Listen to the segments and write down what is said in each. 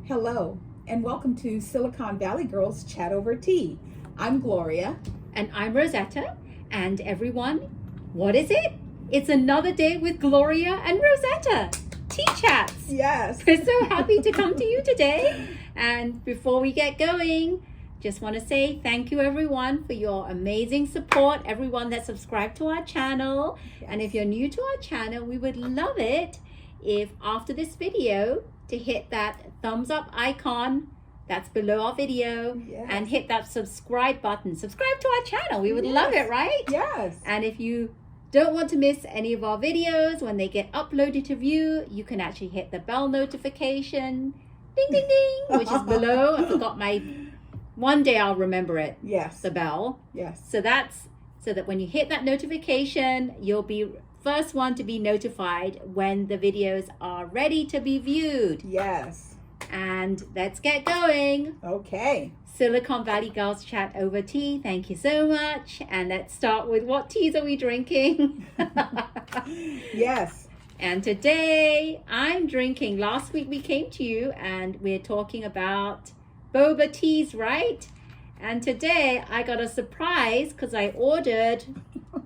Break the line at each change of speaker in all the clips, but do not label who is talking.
Hello, and welcome to Silicon Valley Girls Chat Over Tea. I'm Gloria.
And I'm Rosetta. And everyone, what is it? It's another day with Gloria and Rosetta. Tea chats.
Yes.
We're so happy to come to you today. And before we get going, just want to say thank you everyone for your amazing support, everyone that subscribed to our channel.
Yes.
And if you're new to our channel, we would love it if after this video to hit that thumbs up icon that's below our video.
Yes.
And hit that subscribe button. Subscribe to our channel. We would love it, right?
Yes.
And if you don't want to miss any of our videos when they get uploaded to view, you can actually hit the bell notification, ding, ding, ding, which is below. I forgot one day I'll remember it.
Yes.
The bell.
Yes.
So that when you hit that notification, you'll be first one to be notified when the videos are ready to be viewed.
Yes.
And let's get going.
Okay.
Silicon Valley Girls Chat Over Tea. Thank you so much. And let's start with what teas are we drinking?
Yes.
And today I'm drinking, last week we came to you and we're talking about Boba teas, right? And today I got a surprise because I ordered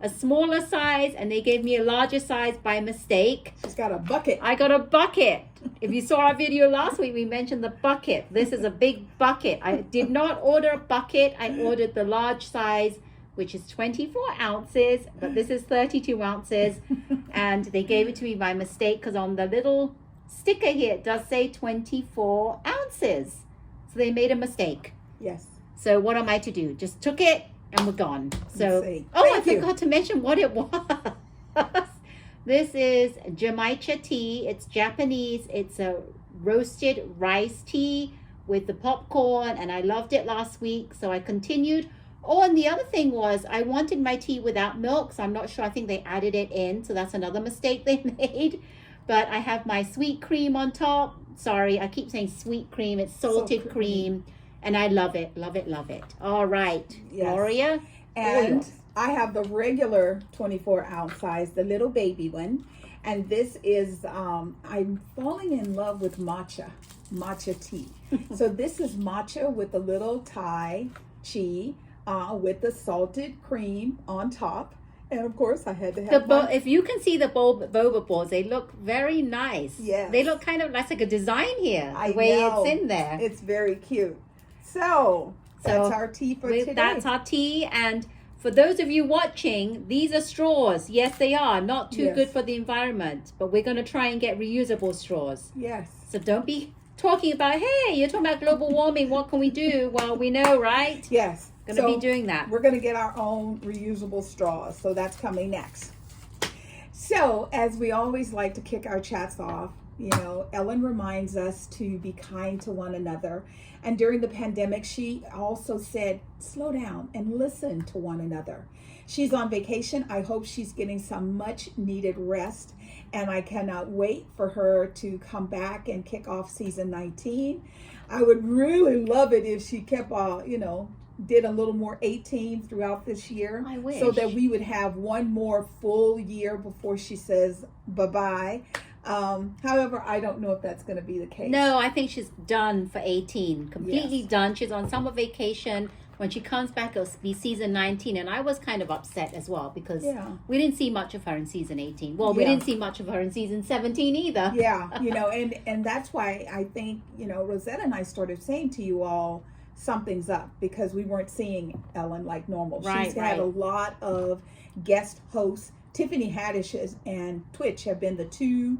a smaller size and they gave me a larger size by mistake.
She's got a bucket.
I got a bucket. If you saw our video last week, we mentioned the bucket. This is a big bucket. I did not order a bucket. I ordered the large size, which is 24 ounces, but this is 32 ounces. And they gave it to me by mistake because on the little sticker here, it does say 24 ounces. So they made a mistake.
Yes.
So what am I to do? Just took it and we're gone. So,
Thank
I
you.
forgot to mention what it was. This is Jamaica tea. It's Japanese. It's a roasted rice tea with the popcorn, and I loved it last week, so I continued. Oh, and the other thing was I wanted my tea without milk, so I'm not sure. I think they added it in, so that's another mistake they made. But I have my sweet cream on top. Sorry, I keep saying sweet cream. It's salted cream, and I love it, love it, love it. All right,
Yes.
Gloria.
And I have the regular 24 ounce size, the little baby one. And this is, I'm falling in love with matcha tea. So this is matcha with a little Thai tea with the salted cream on top. And of course I had to have
If you can see the boba balls, they look very nice.
Yes.
They look kind of like a design here,
I
the way
know.
it's in there.
It's very cute. So that's our tea for today.
That's our tea. And for those of you watching, these are straws. Yes, they are. Not too good for the environment. But we're going to try and get reusable straws.
Yes.
So don't be talking about, hey, you're talking about global warming. What can we do? Well, we know, right?
Yes.
Going to be doing that.
We're going to get our own reusable straws. So that's coming next. So as we always like to kick our chats off, Ellen reminds us to be kind to one another. And during the pandemic, she also said, slow down and listen to one another. She's on vacation. I hope she's getting some much needed rest. And I cannot wait for her to come back and kick off season 19. I would really love it if she kept, did a little more 18 throughout this year.
I wish.
So that we would have one more full year before she says bye-bye. However, I don't know if that's going to be the case.
No, I think she's done for 18. Completely
Yes.
done. She's on summer vacation. When she comes back, it'll be season 19. And I was kind of upset as well because we didn't see much of her in season 18. Well, we didn't see much of her in season 17 either.
Yeah, and that's why I think, Rosetta and I started saying to you all, something's up, because we weren't seeing Ellen like normal. She's had a lot of guest hosts. Tiffany Haddish and Twitch have been the two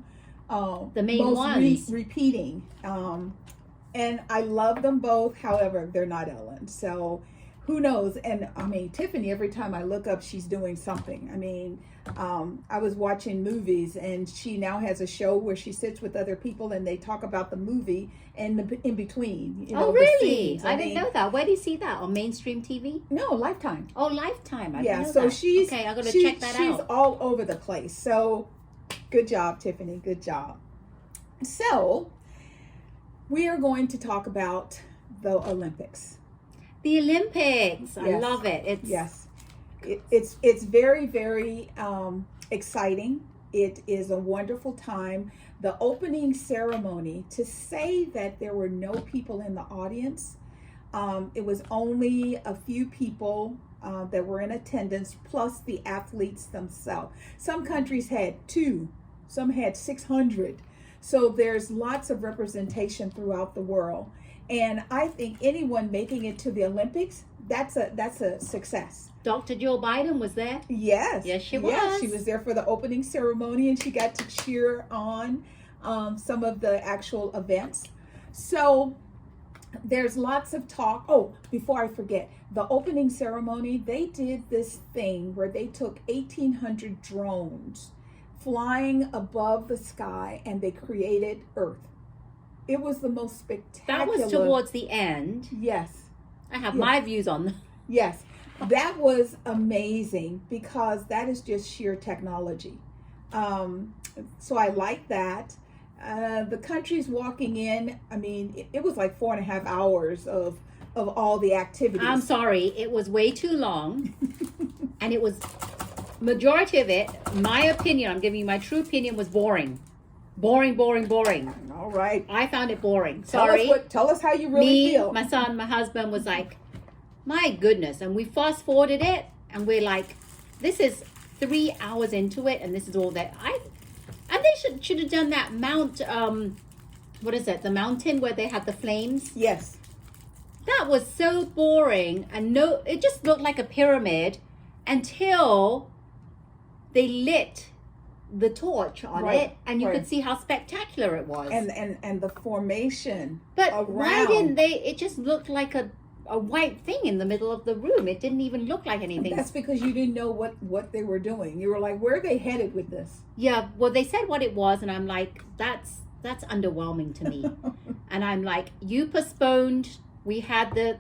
the main ones
repeating, and I love them both. However, they're not Ellen, so who knows? And I mean, Tiffany, every time I look up, she's doing something. I mean, I was watching movies, and she now has a show where she sits with other people and they talk about the movie and in between.
Oh, really? I didn't know that. Where do you see that? On mainstream TV?
No, Lifetime.
Oh, Lifetime. I
Yeah,
didn't know
so
that.
she's
okay. I'm gonna check that
she's
out.
all over the place. So, good job, Tiffany. Good job. So, we are going to talk about the Olympics.
The Olympics. I love it.
It's very, very exciting. It is a wonderful time. The opening ceremony, to say that there were no people in the audience, it was only a few people that were in attendance, plus the athletes themselves. Some countries had 2, some had 600. So there's lots of representation throughout the world. And I think anyone making it to the Olympics, that's a success.
Dr. Jill Biden was there.
Yes.
Yes, she was.
Yes, she was there for the opening ceremony, and she got to cheer on some of the actual events. So there's lots of talk. Oh, before I forget, the opening ceremony, they did this thing where they took 1,800 drones flying above the sky, and they created Earth. It was the most spectacular.
That was towards the end.
Yes.
I have my views on that.
Yes. That was amazing because that is just sheer technology. So I like that. The countries walking in, I mean, it was like 4.5 hours of all the activities.
I'm sorry, it was way too long. And it was, majority of it, my opinion, I'm giving you my true opinion, was boring. Boring.
All right.
I found it boring. Sorry.
Tell us how you really feel.
My son, my husband was like, my goodness. And we fast forwarded it and we're like, this is 3 hours into it and this is all that and they should have done that Mount, what is it? The mountain where they had the flames.
Yes.
That was so boring. And it just looked like a pyramid until they lit the torch on it, and you could see how spectacular it was.
And the formation.
But
around.
why didn't they? It just looked like a white thing in the middle of the room. It didn't even look like anything.
That's because you didn't know what they were doing. You were like, where are they headed with this?
Yeah, well, they said what it was, and I'm like, that's underwhelming to me. And I'm like, you postponed. We had the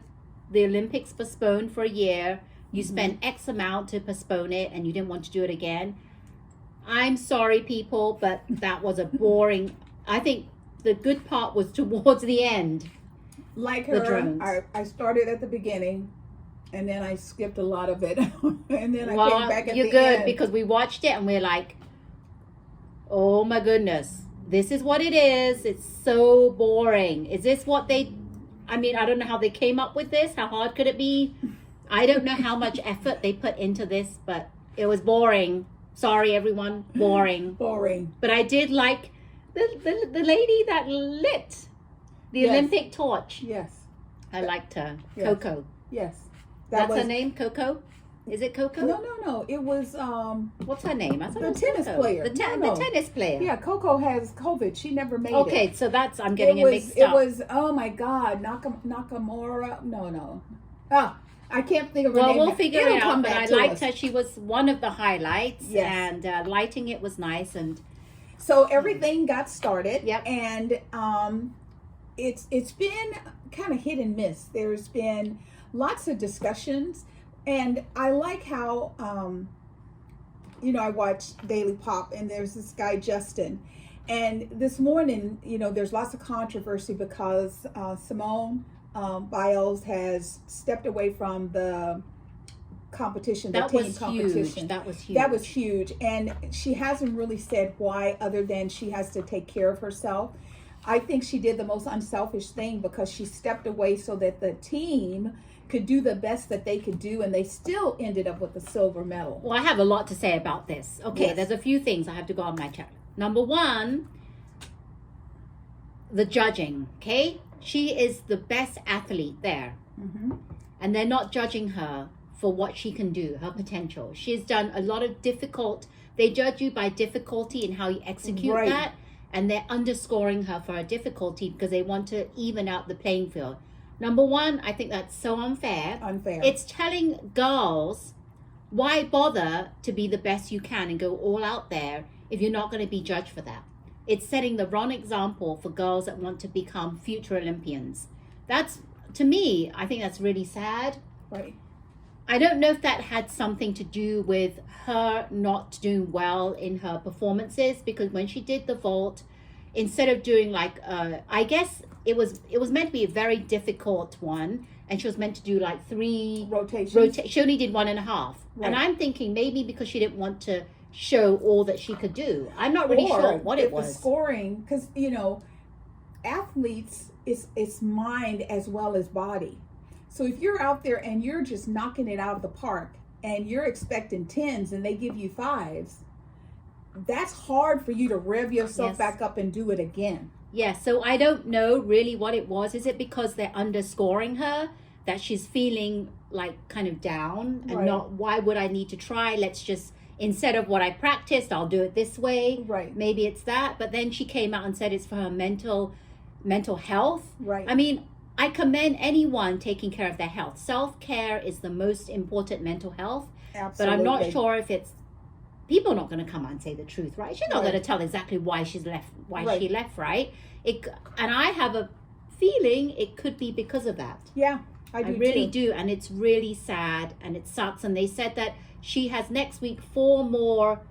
Olympics postponed for a year. You spent X amount to postpone it, and you didn't want to do it again. I'm sorry, people, but that was a boring. I think the good part was towards the end.
Like her, I started at the beginning, and then I skipped a lot of it, and then I came back at the end.
You're good because we watched it and we're like, oh my goodness, this is what it is. It's so boring. Is this what they? I mean, I don't know how they came up with this. How hard could it be? I don't know how much effort they put into this, but it was boring. Sorry, everyone. Boring.
Boring.
But I did like the lady that lit the Olympic torch.
Yes.
I liked her.
Yes.
Coco.
Yes.
That's her name? Coco? Is it Coco?
No. It was
what's her name? I thought
the
it was
tennis
Coco.
player.
The tennis player.
Yeah, Coco has COVID. She never made it.
Okay, so I'm getting it mixed
up.
up.
It was, oh my God, Nakamura. No. I can't think of her name.
Well, we'll figure it out, but I liked
her.
her. She was one of the highlights,
yes.
And lighting it was nice. And
so everything got started.
Yep.
And it's been kind of hit and miss. There's been lots of discussions, and I like how I watch Daily Pop, and there's this guy Justin, and this morning there's lots of controversy because Simone Biles has stepped away from the competition, the team competition.
That was huge.
That was huge, and she hasn't really said why, other than she has to take care of herself. I think she did the most unselfish thing because she stepped away so that the team could do the best that they could do, and they still ended up with the silver medal.
Well, I have a lot to say about this. Okay,
yes.
There's a few things I have to go on my chart. Number one, the judging. Okay, she is the best athlete there, and they're not judging her for what she can do, her potential. She's done a lot of they judge you by difficulty and how you execute that, and they're underscoring her for her difficulty because they want to even out the playing field. Number one, I think that's so unfair. It's telling girls, why bother to be the best you can and go all out there if you're not going to be judged for that? It's setting the wrong example for girls that want to become future Olympians. That's, to me, I think that's really sad.
Right.
I don't know if that had something to do with her not doing well in her performances, because when she did the vault, instead of doing I guess it was meant to be a very difficult one, and she was meant to do like 3
rotations.
She only did 1.5.
Right.
And I'm thinking maybe because she didn't want to show all that she could do. I'm not really sure what it was.
The scoring, because athletes, it's mind as well as body. So if you're out there and you're just knocking it out of the park and you're expecting 10s and they give you 5s, that's hard for you to rev yourself back up and do it again.
Yeah, so I don't know really what it was. Is it because they're underscoring her, that she's feeling like kind of down and not, why would I need to try? Let's just, instead of what I practiced, I'll do it this way.
Right.
Maybe it's that. But then she came out and said it's for her mental health.
Right.
I mean, I commend anyone taking care of their health. Self-care is the most important mental health.
Absolutely.
But I'm not sure if it's, people are not going to come out and say the truth, right? She's not going to tell exactly why she left, right? And I have a feeling it could be because of that.
Yeah, I
really do. And it's really sad and it sucks. And they said that she has next week 4 more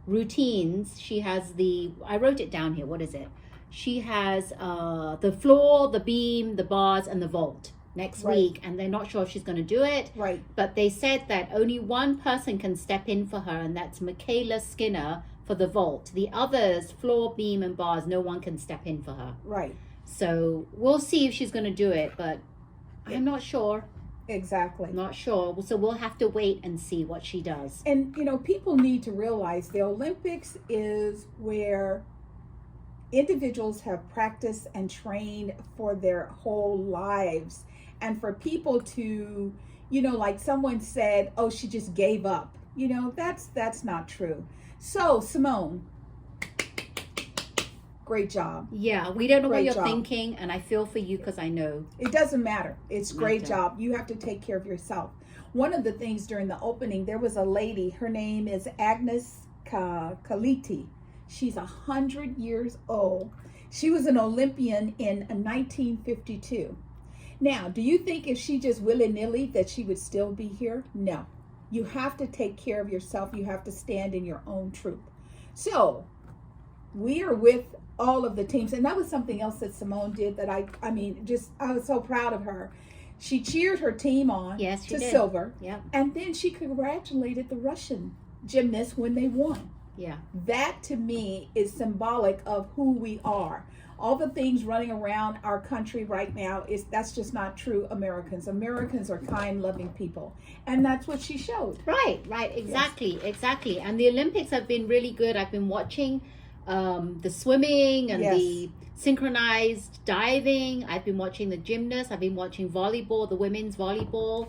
routines. She has I wrote it down here. What is it? She has the floor, the beam, the bars, and the vault next week, and they're not sure if she's going to do it.
Right.
But they said that only one person can step in for her, and that's Michaela Skinner for the vault. The others, floor, beam, and bars, no one can step in for her.
Right.
So we'll see if she's going to do it, but I'm not sure.
Exactly.
Not sure. So we'll have to wait and see what she does.
And, people need to realize the Olympics is where individuals have practiced and trained for their whole lives. And for people to, like someone said, oh, she just gave up. That's not true. So, Simone, great job.
Yeah, we don't know what you're thinking, and I feel for you because I know.
It doesn't matter. It's great job. You have to take care of yourself. One of the things during the opening, there was a lady, her name is Agnes Kaliti. She's 100 years old. She was an Olympian in 1952. Now, do you think if she just willy-nilly that she would still be here? No. You have to take care of yourself. You have to stand in your own truth. So, we are with all of the teams. And that was something else that Simone did that I was so proud of her. She cheered her team on to silver.
Yeah.
And then she congratulated the Russian gymnasts when they won.
Yeah.
That to me is symbolic of who we are. All the things running around our country right now, that's just not true Americans. Americans are kind, loving people. And that's what she showed.
Right, exactly. And the Olympics have been really good. I've been watching the swimming and the synchronized diving. I've been watching the gymnasts. I've been watching volleyball, the women's volleyball.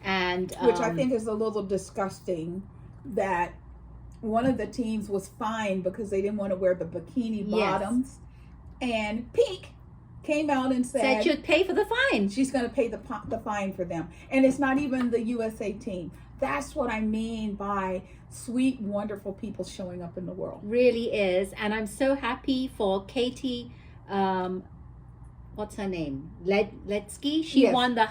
And
which I think is a little disgusting that one of the teams was fined because they didn't want to wear the bikini bottoms. And Pink came out and said
she'd pay for the fine.
She's going to pay the fine for them. And it's not even the USA team. That's what I mean by sweet, wonderful people showing up in the world.
Really is. And I'm so happy for Katie, what's her name? Letsky. She won the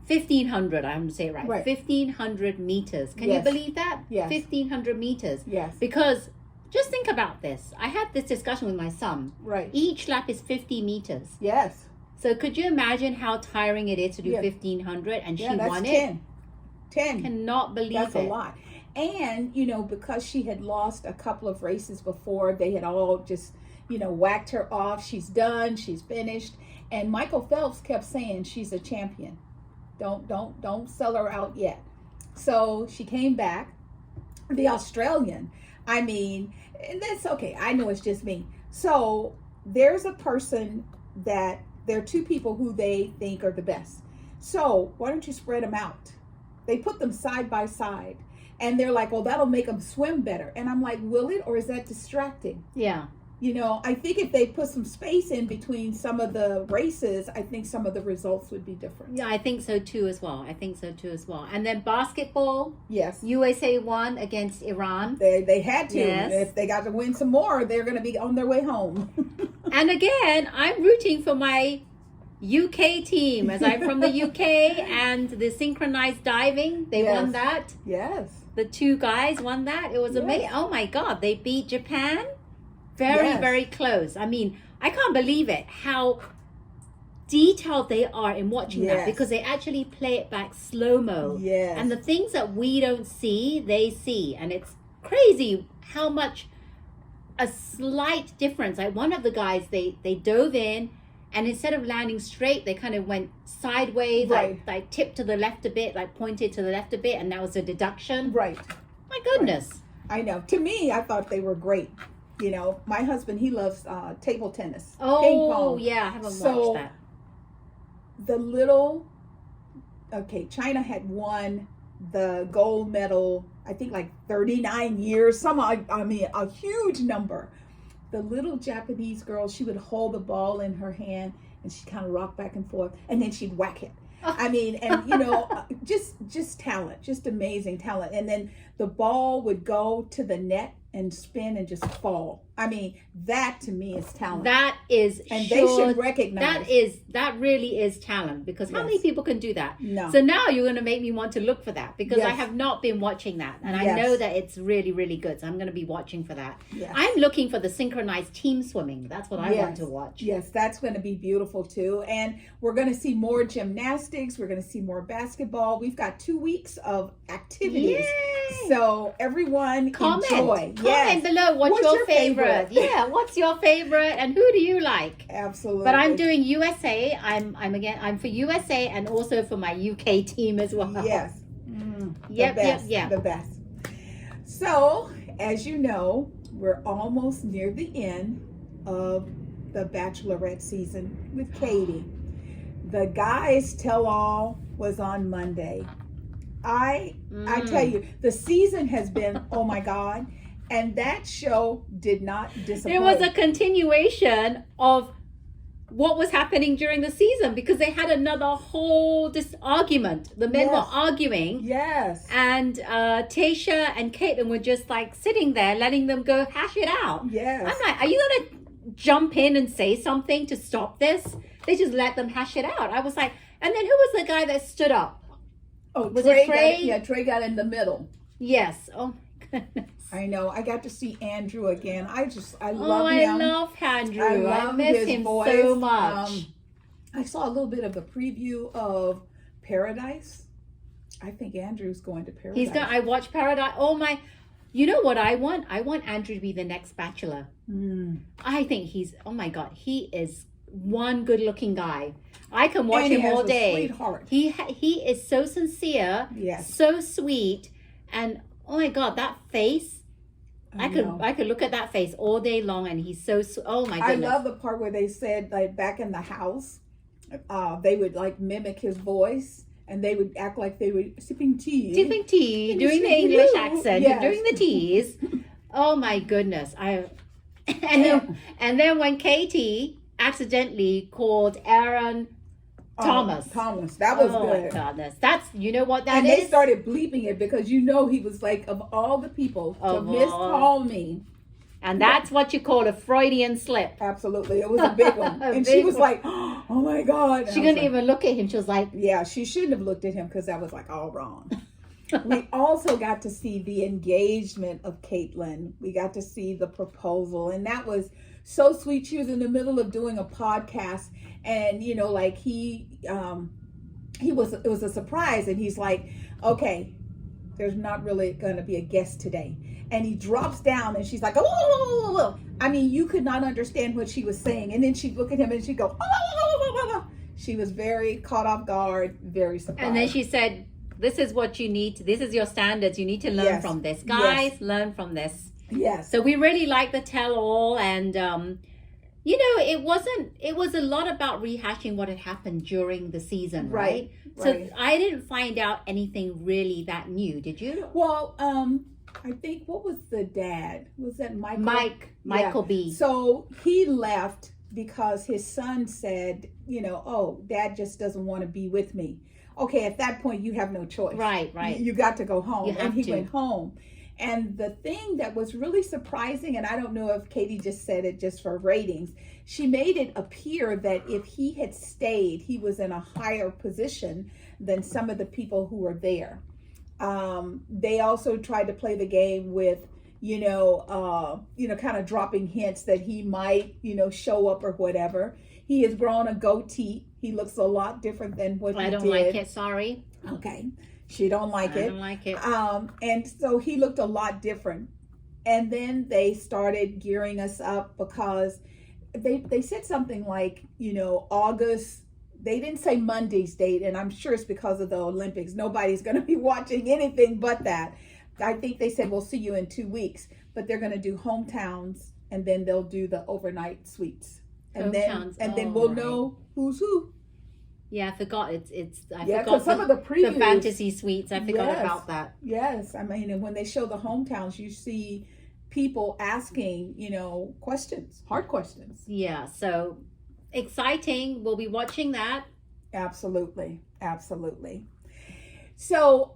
1500, I'm going to say it right. 1500 meters. Can you believe that?
Yes.
1500 meters.
Yes.
Because just think about this. I had this discussion with my son.
Right.
Each lap is 50 meters.
Yes.
So could you imagine how tiring it is to do 1500 and she won it?
10.
Cannot believe
that's
it.
A lot. And, because she had lost a couple of races before, they had all just, whacked her off. She's done. She's finished. And Michael Phelps kept saying she's a champion. Don't sell her out yet. So she came back. The Australian, and that's okay. I know it's just me. So there's a person there are 2 people who they think are the best. So why don't you spread them out? They put them side by side. And they're like, well, that'll make them swim better. And I'm like, will it? Or is that distracting?
Yeah.
I think if they put some space in between some of the races, I think some of the results would be different.
Yeah, I think so too as well. And then basketball.
Yes.
USA won against Iran.
They had to.
Yes.
If they got to win some more, they're going to be on their way home.
And again, I'm rooting for my UK team, as I'm from the UK, and the synchronized diving, they won that.
Yes.
The 2 guys won that. It was amazing. Oh my God, they beat Japan. Very, very close. I can't believe it. How detailed they are in watching that,
Yes.
because they actually play it back slow-mo.
Yes.
And the things that we don't see, they see. And it's crazy how much a slight difference. Like one of the guys, they dove in, and instead of landing straight, they kind of went sideways,
Right.
like tipped to the left a bit, like pointed to the left a bit, and that was a deduction.
Right.
My goodness.
I know. To me, I thought they were great. You know, my husband, he loves table tennis. Ping
Oh,
pong.
yeah, I haven't
So,
watched that.
The China had won the gold medal, I think like 39 years, I mean, a huge number. The little Japanese girl, she would hold the ball in her hand and she'd kind of rock back and forth, and then she'd whack it. I mean, and you know, just talent, just amazing talent. And then the ball would go to the net and spin and just fall. I mean, that to me is talent.
That is,
and they should recognize
that really is talent, because how many
Yes.
people can do that?
No.
So now you're going to make me want to look for that, because I
Yes.
have not been watching that, and I
Yes.
know that it's really, really good. So I'm going to be watching for that.
Yes.
I'm looking for the synchronized team swimming. That's what I want to watch.
Yes, that's going to be beautiful too. And we're going to see more gymnastics. We're going to see more basketball. We've got 2 weeks of activities.
Yay!
So everyone enjoy.
Comment below what's your favorite.
favorite?
Yeah, what's your favorite, and who do you like?
Absolutely.
But I'm doing USA. I'm for USA, and also for my UK team as well.
Yes.
Yep,
the best,
yep.
The best. So, as you know, we're almost near the end of the Bachelorette season with Katie. The guys tell all was on Monday. I tell you, the season has been, oh my God, and that show did not disappoint.
It was a continuation of what was happening during the season, because they had another whole argument. The men
Yes.
were arguing,
Yes.
and Tasha and Caitlin were just like sitting there, letting them go hash it out.
Yes.
I'm like, are you gonna jump in and say something to stop this? They just let them hash it out. I was like, and then who was the guy that stood up?
Oh,
Was
Trey
it Trey?
Trey got in the middle.
Yes. Oh my goodness.
I know. I got to see Andrew again. I
Oh,
love
I
him.
love Andrew.
I
I
love
miss
his
him
voice.
so much.
I saw a little bit of the preview of Paradise. I think Andrew's going to Paradise.
I watched Paradise. Oh my, you know what I want? I want Andrew to be the next Bachelor. I think oh my God, he is one good looking guy. I can watch
And he
him
has
all
a
day.
sweetheart.
He is so sincere,
Yes.
so sweet, and oh my God, that face. I
know.
could look at that face all day long, and he's so, oh my
I
goodness.
love the part where they said, like, back in the house, they would like mimic his voice, and they would act like they were sipping tea.
Sipping tea,
And
doing
you
the
say,
English
"Hello."
accent,
Yes.
doing the teas. Oh my goodness. And then when Katie accidentally called Aaron Thomas.
Thomas. That was
Oh my
good.
goodness. That's, you know what that
And
is?
they started bleeping it because he was like, of all the people to
Of all.
miscall me.
And that's what you call a Freudian slip.
Absolutely. It was a big one.
A
And she
big
was
one.
like, oh my God. And
She
I was
couldn't
like,
even look at him. She was like,
yeah, she shouldn't have looked at him because that was like all wrong. We also got to see the engagement of Caitlin. We got to see the proposal, and that was so sweet. She was in the middle of doing a podcast, and you know, like it was a surprise, and he's like, okay, there's not really going to be a guest today. And he drops down, and she's like, oh, I mean, you could not understand what she was saying. And then she'd look at him and she'd go, oh. She was very caught off guard, very surprised.
and then she said, this is what you need. This is your standards. You need to learn
Yes.
from this. Guys,
Yes.
learn from this.
yes.
So we really like the tell all, and you know, it was a lot about rehashing what had happened during the season, right?
Right.
So I didn't find out anything really that new, did you?
Well, I think, what was the dad? Was that Michael?
Michael
Yeah.
B.
So he left because his son said, you know, oh, dad just doesn't want to be with me. Okay, at that point, you have no choice.
Right.
You got to go home.
You have
and he
to.
went home. And the thing that was really surprising, and I don't know if Katie just said it just for ratings, she made it appear that if he had stayed, he was in a higher position than some of the people who were there. They also tried to play the game with kind of dropping hints that he might, show up or whatever. He has grown a goatee. He looks a lot different than what he did.
I don't like it. Sorry.
Okay. She don't like it.
I don't like it.
And so he looked a lot different. And then they started gearing us up because they said something like, August. They didn't say Monday's date, and I'm sure it's because of the Olympics. Nobody's going to be watching anything but that. I think they said, we'll see you in 2 weeks, but they're going to do hometowns, and then they'll do the overnight suites. And then we'll know who's who.
Yeah, I forgot. I
forgot
because
some of the previews,
the fantasy suites. I forgot about that.
Yes, I mean, and when they show the hometowns, you see people asking, questions, hard questions.
Yeah, so exciting. We'll be watching that.
Absolutely. So,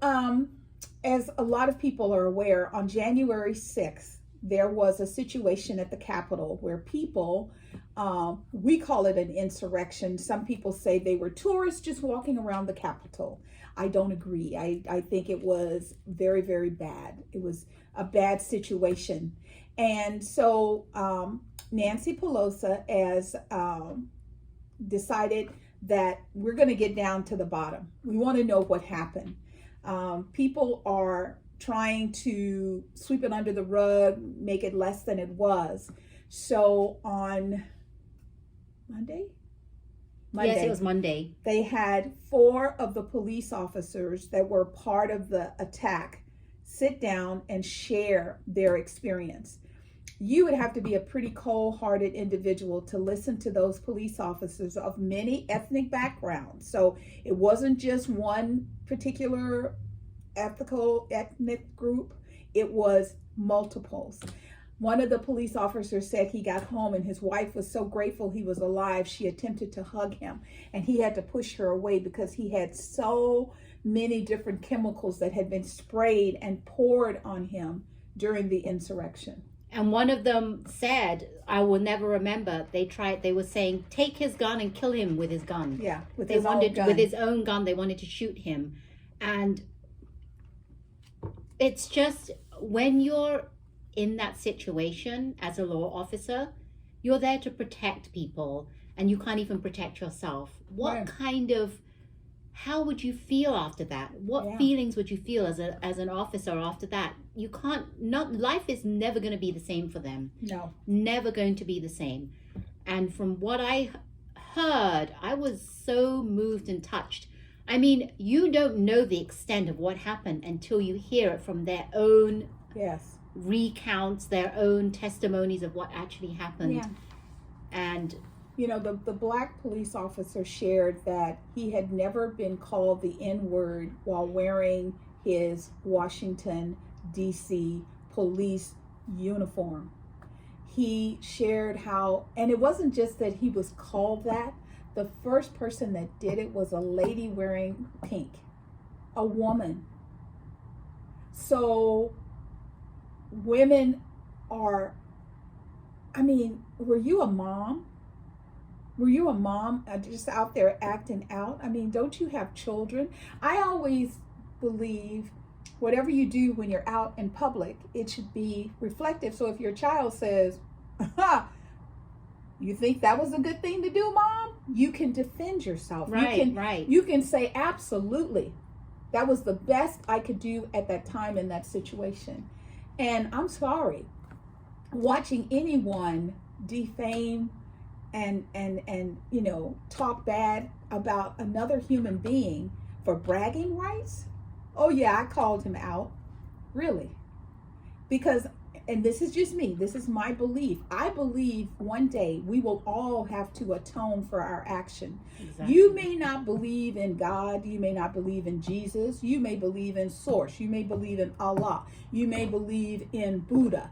as a lot of people are aware, on January 6th, there was a situation at the Capitol where people, we call it an insurrection. Some people say they were tourists just walking around the Capitol. I don't agree. I think it was very, very bad. It was a bad situation. And so Nancy Pelosi has decided that we're going to get down to the bottom. We want to know what happened. People are trying to sweep it under the rug, make it less than it was. So on Monday,
Yes, it was Monday.
They had 4 of the police officers that were part of the attack sit down and share their experience. You would have to be a pretty cold-hearted individual to listen to those police officers of many ethnic backgrounds. So it wasn't just one particular ethnic group. It was multiples. One of the police officers said he got home and his wife was so grateful he was alive. She attempted to hug him and he had to push her away because he had so many different chemicals that had been sprayed and poured on him during the insurrection.
And one of them said, I will never remember, they were saying, take his gun and kill him with his gun.
Yeah, with
his own gun, they wanted to shoot him. And it's just, when you're in that situation as a law officer, you're there to protect people and you can't even protect yourself. How would you feel after that? What feelings would you feel as an officer after that? You can't, life is never going to be the same for them.
No.
Never going to be the same. And from what I heard, I was so moved and touched. I mean, you don't know the extent of what happened until you hear it from their own recounts, their own testimonies of what actually happened.
Yeah.
And
the black police officer shared that he had never been called the N-word while wearing his Washington, D.C. police uniform. He shared how, and it wasn't just that he was called that. The first person that did it was a lady wearing pink, a woman. So women are, were you a mom? Were you a mom just out there acting out? Don't you have children? I always believe whatever you do when you're out in public, it should be reflective. So if your child says, you think that was a good thing to do, Mom? You can defend yourself.
Right.
You can say, absolutely. That was the best I could do at that time in that situation. And I'm sorry, watching anyone defame and talk bad about another human being for bragging rights. Oh yeah, I called him out. Really. Because, and this is just me, this is my belief. I believe one day we will all have to atone for our action. Exactly. You may not believe in God, you may not believe in Jesus, you may believe in Source, you may believe in Allah, you may believe in Buddha,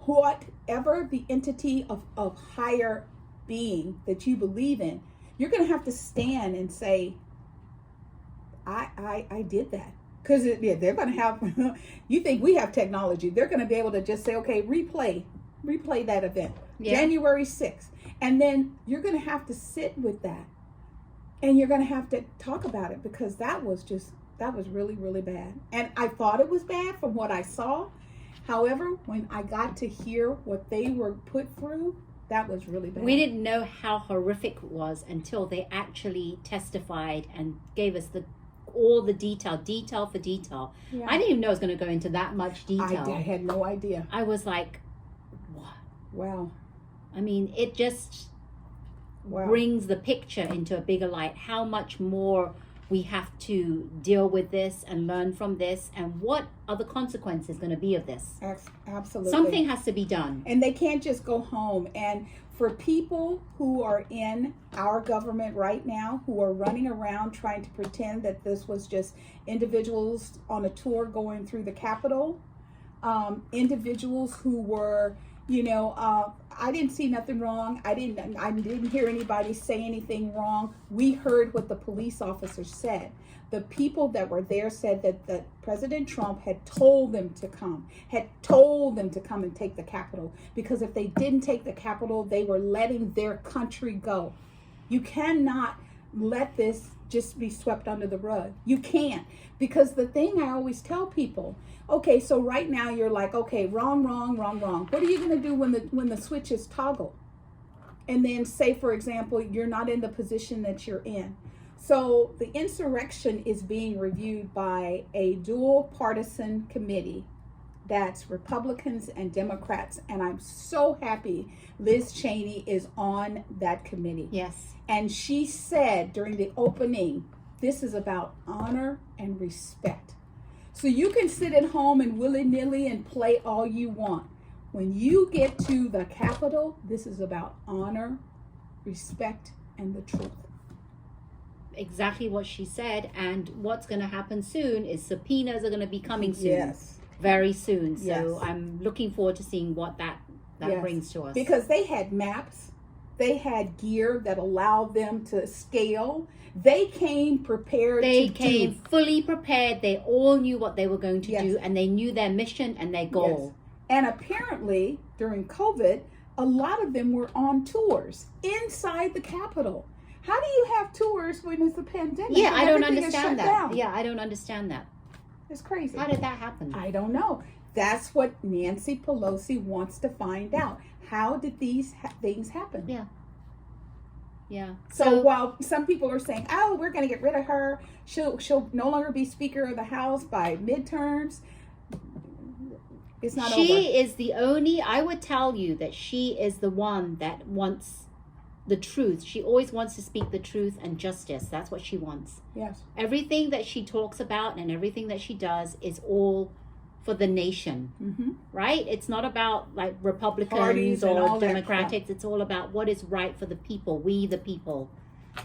whatever the entity of higher being that you believe in, you're going to have to stand and say, I did that. Because they're going to have, you think we have technology, they're going to be able to just say, okay, replay that event, January 6th. And then you're going to have to sit with that. And you're going to have to talk about it because that was really, really bad. And I thought it was bad from what I saw. However, when I got to hear what they were put through, that was really bad.
We didn't know how horrific it was until they actually testified and gave us all the detail for detail.
Yeah.
I didn't even know it was going to go into that much detail.
I had no idea.
I was like, what?
Wow.
I mean, it just brings the picture into a bigger light. How much more we have to deal with this and learn from this, and what are the consequences going to be of this?
Absolutely.
Something has to be done.
And they can't just go home. And for people who are in our government right now, who are running around trying to pretend that this was just individuals on a tour going through the Capitol, individuals who were, I didn't see nothing wrong. I didn't hear anybody say anything wrong. We heard what the police officers said. The people that were there said that President Trump had told them to come and take the Capitol, because if they didn't take the Capitol, they were letting their country go. You cannot let this just be swept under the rug. You can't, because the thing I always tell people, okay, so right now you're like, okay, wrong. What are you going to do when the switch is toggled? And then say, for example, you're not in the position that you're in. So the insurrection is being reviewed by a dual partisan committee that's Republicans and Democrats. And I'm so happy Liz Cheney is on that committee.
Yes.
And she said during the opening, this is about honor and respect. So you can sit at home and willy-nilly and play all you want. When you get to the Capitol, this is about honor, respect, and the truth.
Exactly what she said. And what's going to happen soon is subpoenas are going to be coming soon.
Yes.
Very soon. So
Yes.
I'm looking forward to seeing what that
Yes.
brings to us.
Because they had maps, they had gear that allowed them to scale. They came prepared.
They came fully prepared. They all knew what they were going to
Yes.
do, and they knew their mission and their goal.
Yes. And apparently during COVID, a lot of them were on tours inside the Capitol. How do you have tours when it's a pandemic?
Yeah,
and
I don't
everything is
understand
shut
that.
down?
Yeah, I don't understand that.
It's crazy.
How did that happen?
I don't know. That's what Nancy Pelosi wants to find out. How did these things happen?
Yeah. Yeah.
So while some people are saying, "Oh, we're going to get rid of her. She'll no longer be Speaker of the House by midterms," it's not over.
She is the only, I would tell you that she is the one that wants the truth. She always wants to speak the truth and justice. That's what she wants.
Yes.
Everything that she talks about and everything that she does is all for the nation, right? It's not about like Republicans
Parties and all
or
that
Democrats. It's all about what is right for the people, we the people.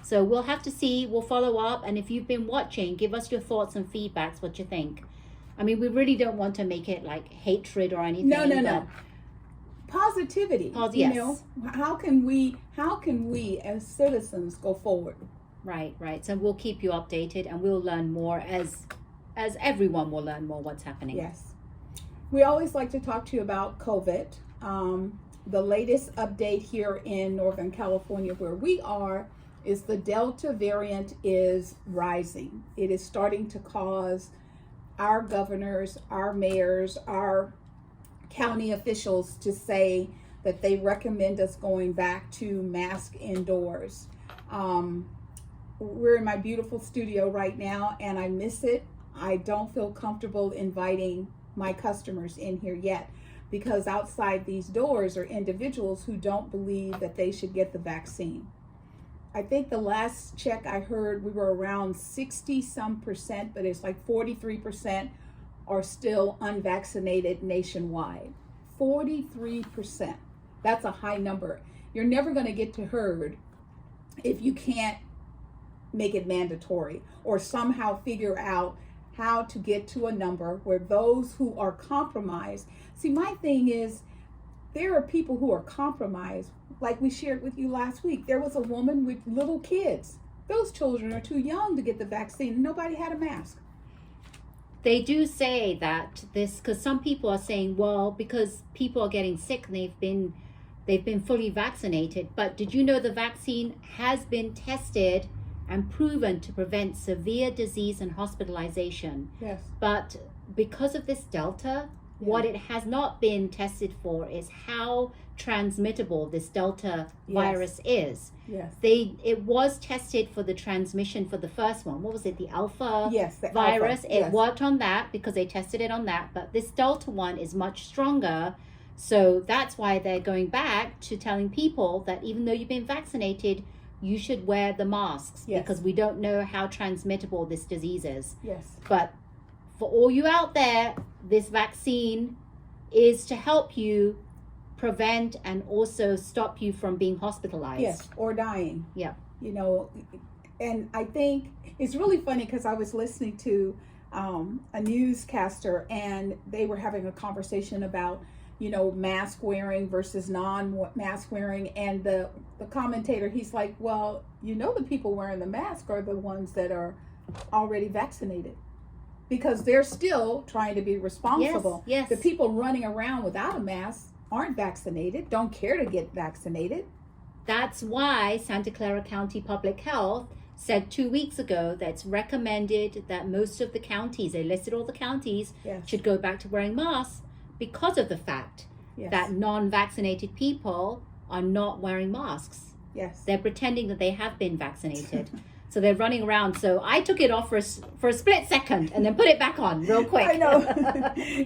So we'll have to see, we'll follow up. And if you've been watching, give us your thoughts and feedbacks, what you think. I mean, we really don't want to make it like hatred or anything.
No. Positivity.
Yes.
You know, how can we as citizens go forward?
Right. So we'll keep you updated, and we'll learn more as everyone will learn more what's happening.
Yes. We always like to talk to you about COVID. The latest update here in Northern California, where we are, is the Delta variant is rising. It is starting to cause our governors, our mayors, our county officials to say that they recommend us going back to mask indoors. We're in my beautiful studio right now, and I miss it. I don't feel comfortable inviting my customers in here yet, because outside these doors are individuals who don't believe that they should get the vaccine. I think the last check I heard, we were around 60% but it's like 43% are still unvaccinated nationwide. 43%. That's a high number. You're never going to get to herd if you can't make it mandatory or somehow figure out how to get to a number where those who are compromised. See, my thing is, there are people who are compromised. Like we shared with you last week, there was a woman with little kids. Those children are too young to get the vaccine. Nobody had a mask.
They do say that this, because some people are saying, well, because people are getting sick and they've been fully vaccinated. But did you know the vaccine has been tested and proven to prevent severe disease and hospitalization?
Yes.
But because of this Delta, What it has not been tested for is how transmittable this Delta virus is.
Yes.
It was tested for the transmission for the first one. What was it? The Alpha
the
virus.
Alpha.
It worked on that because they tested it on that. But this Delta one is much stronger. So that's why they're going back to telling people that even though you've been vaccinated, you should wear the masks because we don't know how transmittable this disease is.
Yes.
But for all you out there, this vaccine is to help you prevent and also stop you from being hospitalized.
Yes, or dying.
Yeah.
You know, and I think it's really funny because I was listening to a newscaster and they were having a conversation about, you know, mask wearing versus non-mask wearing. And the commentator, he's like, well, you know, the people wearing the mask are the ones that are already vaccinated. Because they're still trying to be responsible.
Yes.
The people running around without a mask aren't vaccinated, don't care to get vaccinated.
That's why Santa Clara County Public Health said 2 weeks ago that it's recommended that most of the counties, they listed all the counties, should go back to wearing masks because of the fact that non-vaccinated people are not wearing masks.
Yes.
They're pretending that they have been vaccinated. So they're running around. So I took it off for a split second and then put it back on real quick.
I know.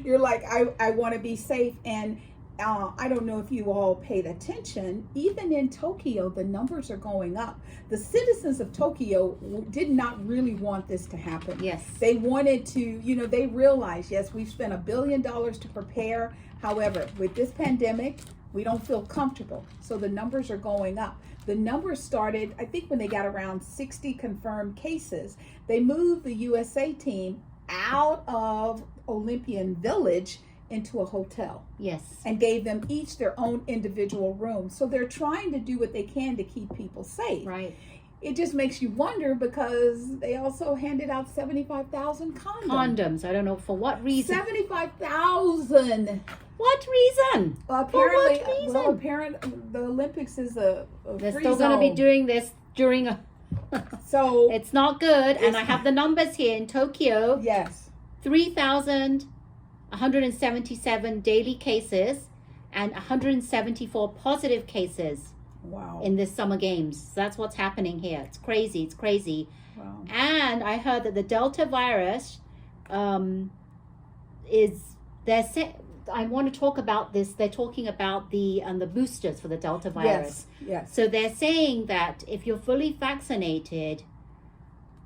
You're like, I want to be safe. And I don't know if you all paid attention. Even in Tokyo, the numbers are going up. The citizens of Tokyo did not really want this to happen.
Yes.
They wanted to, you know, they realized, yes, we've spent $1 billion to prepare. However, with this pandemic, we don't feel comfortable. So the numbers are going up. The numbers started, I think when they got around 60 confirmed cases, they moved the USA team out of Olympian Village into a hotel.
Yes.
And gave them each their own individual room. So they're trying to do what they can to keep people safe.
Right.
It just makes you wonder because they also handed out 75,000 condoms.
Condoms. I don't know for what reason.
75,000.
What reason?
Apparently,
for what reason?
Well, apparently the Olympics is a
They're
free
still going to be doing this during a...
So
it's not good. And I have the numbers here in Tokyo.
Yes.
3,177 daily cases and 174 positive cases.
Wow.
In this summer games. That's what's happening here. It's crazy. It's crazy.
Wow.
And I heard that the Delta virus I want to talk about this. They're talking about the boosters for the Delta virus.
Yes.
So they're saying that if you're fully vaccinated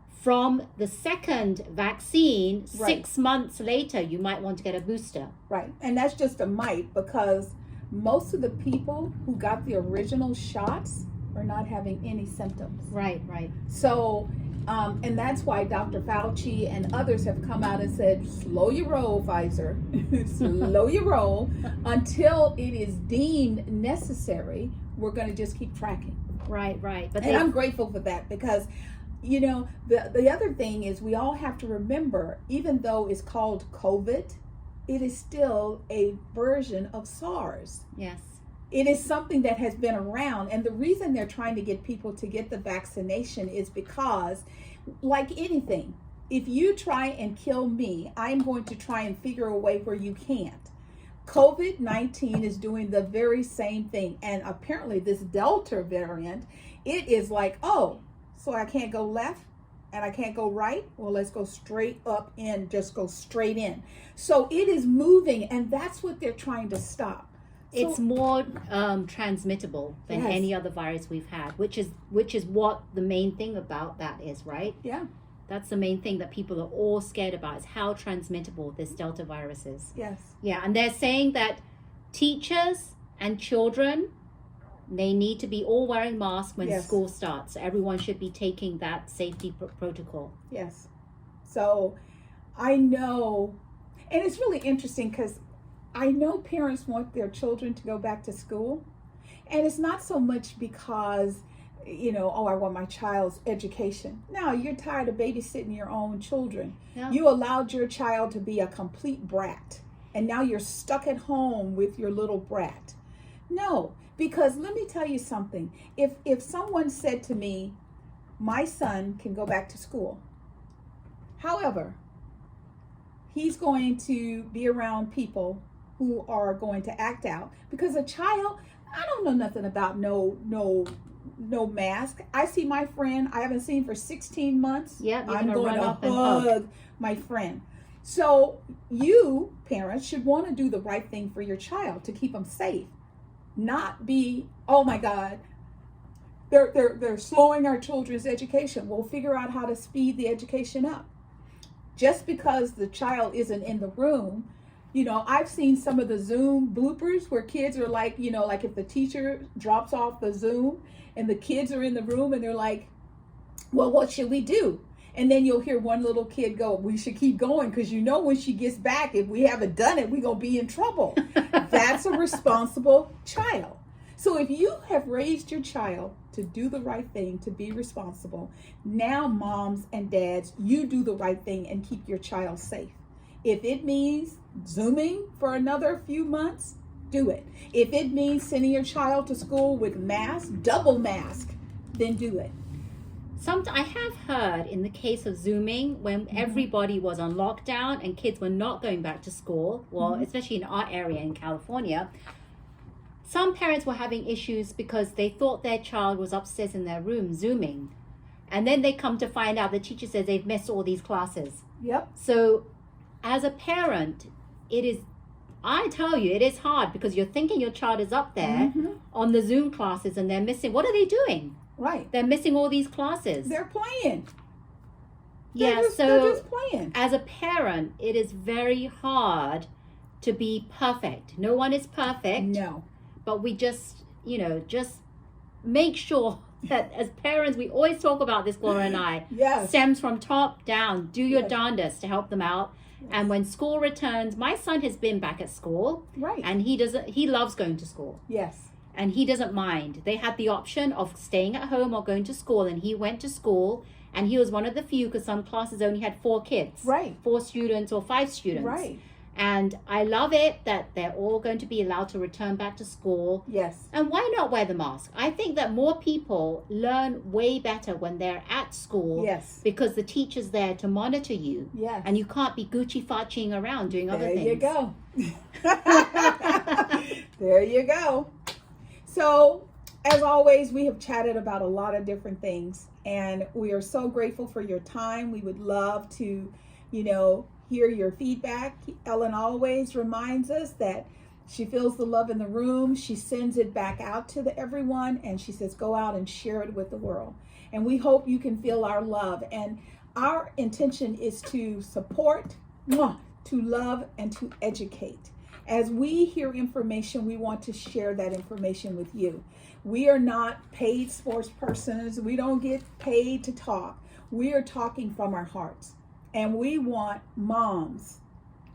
from the second vaccine, 6 months later, you might want to get a booster.
Right. And that's just a might because most of the people who got the original shots are not having any symptoms.
Right.
So, and that's why Dr. Fauci and others have come out and said, slow your roll, Pfizer. Slow your roll until it is deemed necessary. We're going to just keep tracking.
Right. But
I'm grateful for that because, you know, the other thing is we all have to remember, even though it's called COVID, it is still a version of SARS.
Yes.
It is something that has been around. And the reason they're trying to get people to get the vaccination is because, like anything, if you try and kill me, I'm going to try and figure a way where you can't. COVID-19 is doing the very same thing. And apparently this Delta variant, it is like, oh, so I can't go left? And I can't go right? Well, let's go straight up and just go straight in. So it is moving, and that's what they're trying to stop.
It's more transmittable than any other virus we've had, which is what the main thing about that is, right?
Yeah.
That's the main thing that people are all scared about is how transmittable this Delta virus is.
Yes.
Yeah, and they're saying that teachers and children, they need to be all wearing masks when school starts. Everyone should be taking that safety protocol.
Yes. So I know, and it's really interesting because I know parents want their children to go back to school. And it's not so much because, you know, oh, I want my child's education. No, you're tired of babysitting your own children. Yeah. You allowed your child to be a complete brat. And now you're stuck at home with your little brat. No. Because let me tell you something. If someone said to me, my son can go back to school. However, he's going to be around people who are going to act out, because a child, I don't know nothing about no mask. I see my friend I haven't seen for 16 months.
Yep,
I'm going to hug my friend. So you parents should want to do the right thing for your child to keep them safe, not be, oh my God, they're slowing our children's education. We'll figure out how to speed the education up. Just because the child isn't in the room, I've seen some of the Zoom bloopers where kids are like, like if the teacher drops off the Zoom and the kids are in the room and they're like, well, what should we do? And then you'll hear one little kid go, we should keep going, because when she gets back, if we haven't done it, we're going to be in trouble. That's a responsible child. So if you have raised your child to do the right thing, to be responsible, now moms and dads, you do the right thing and keep your child safe. If it means Zooming for another few months, do it. If it means sending your child to school with mask, double mask, then do it.
I have heard in the case of Zooming, when everybody was on lockdown and kids were not going back to school, well, especially in our area in California, some parents were having issues because they thought their child was upstairs in their room Zooming. And then they come to find out the teacher says they've missed all these classes.
Yep.
So as a parent, I tell you, it is hard, because you're thinking your child is up there on the Zoom classes and they're missing. What are they doing?
Right.
They're missing all these classes.
They're playing.
They're
they're just playing.
As a parent, it is very hard to be perfect. No one is perfect.
No.
But we just make sure that as parents, we always talk about this, Gloria and I.
Yes.
Stems from top down. Do your darndest to help them out. Yes. And when school returns, my son has been back at school.
Right.
And he loves going to school.
Yes.
And he doesn't mind. They had the option of staying at home or going to school, and he went to school, and he was one of the few, because some classes only had 4 kids.
Right.
4 students or 5 students.
Right.
And I love it that they're all going to be allowed to return back to school.
Yes.
And why not wear the mask? I think that more people learn way better when they're at school.
Yes.
Because the teacher's there to monitor you.
Yes.
And you can't be Gucci-farching around doing other things.
There you go. There you go. So, as always, we have chatted about a lot of different things, and we are so grateful for your time. We would love to, hear your feedback. Ellen always reminds us that she feels the love in the room. She sends it back out to everyone, and she says, go out and share it with the world. And we hope you can feel our love. And our intention is to support, to love, and to educate. As we hear information, we want to share that information with you. We are not paid sports persons. We don't get paid to talk. We are talking from our hearts. And we want moms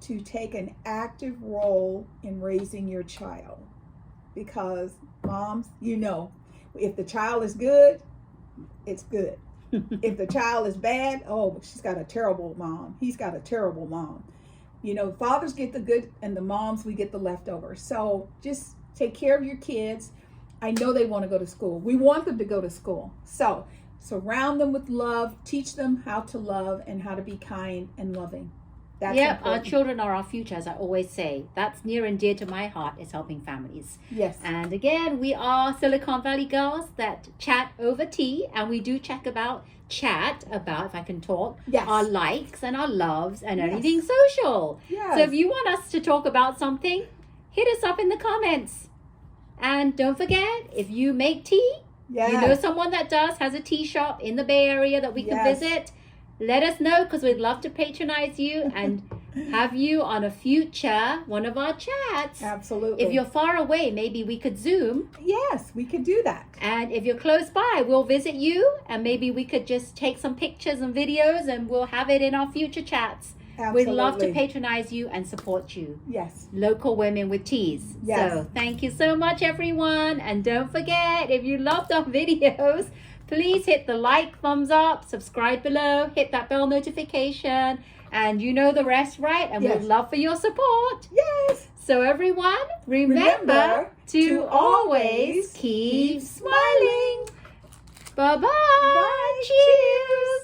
to take an active role in raising your child. Because moms, if the child is good, it's good. If the child is bad, she's got a terrible mom. He's got a terrible mom. Fathers get the good, and the moms, we get the leftovers. So just take care of your kids. I know they want to go to school. We want them to go to school. So surround them with love. Teach them how to love and how to be kind and loving. That's important.
Our children are our future, as I always say. That's near and dear to my heart, is helping families.
Yes.
And again, we are Silicon Valley girls that chat over tea, and we do chat about, if I can talk, our likes and our loves and anything social.
Yes.
So if you want us to talk about something, hit us up in the comments. And don't forget, if you make tea, you know someone that has a tea shop in the Bay Area that we can visit, let us know, because we'd love to patronize you and have you on a future one of our chats.
Absolutely.
If you're far away, maybe we could Zoom.
Yes, we could do that.
And if you're close by, we'll visit you, and maybe we could just take some pictures and videos, and we'll have it in our future chats.
Absolutely.
We'd love to patronize you and support you.
Yes.
Local women with teas.
Yes.
So thank you so much, everyone. And don't forget, if you loved our videos, please hit the like, thumbs up, subscribe below, hit that bell notification, and you know the rest, right? And we'd love for your support.
Yes.
So everyone, remember to always keep smiling. Bye-bye.
Bye.
Cheers.